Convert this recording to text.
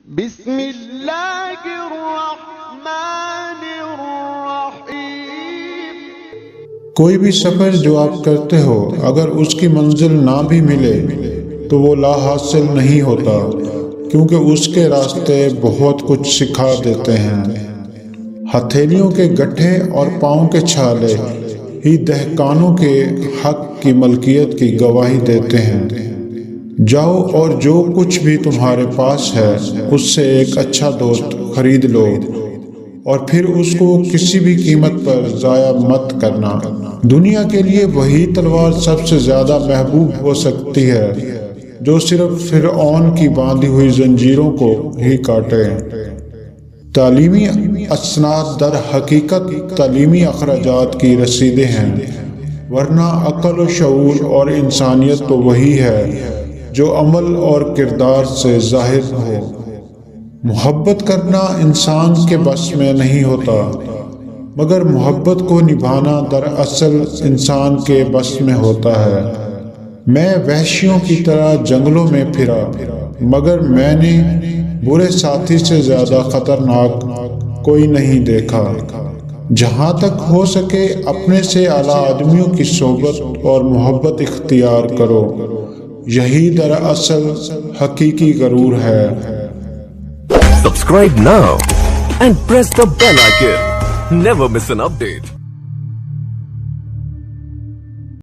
بسم اللہ الرحمن الرحیم۔ کوئی بھی سفر جو آپ کرتے ہو اگر اس کی منزل نہ بھی ملے تو وہ لا حاصل نہیں ہوتا، کیونکہ اس کے راستے بہت کچھ سکھا دیتے ہیں۔ ہتھیلیوں کے گٹھے اور پاؤں کے چھالے ہی دہقانوں کے حق کی ملکیت کی گواہی دیتے ہیں۔ جاؤ اور جو کچھ بھی تمہارے پاس ہے اس سے ایک اچھا دوست خرید لو، اور پھر اس کو کسی بھی قیمت پر ضائع مت کرنا۔ دنیا کے لیے وہی تلوار سب سے زیادہ محبوب ہو سکتی ہے جو صرف فرعون کی باندھی ہوئی زنجیروں کو ہی کاٹے۔ تعلیمی اسناد در حقیقت تعلیمی اخراجات کی رسیدیں ہیں، ورنہ عقل و شعور اور انسانیت تو وہی ہے جو عمل اور کردار سے ظاہر ہو۔ محبت کرنا انسان کے بس میں نہیں ہوتا، مگر محبت کو نبھانا دراصل انسان کے بس میں ہوتا ہے۔ میں وحشیوں کی طرح جنگلوں میں پھرا، مگر میں نے برے ساتھی سے زیادہ خطرناک کوئی نہیں دیکھا۔ جہاں تک ہو سکے اپنے سے اعلیٰ آدمیوں کی صحبت اور محبت اختیار کرو، یہی دراصل حقیقی غرور ہے۔ Subscribe now and press the bell icon. Never miss an update.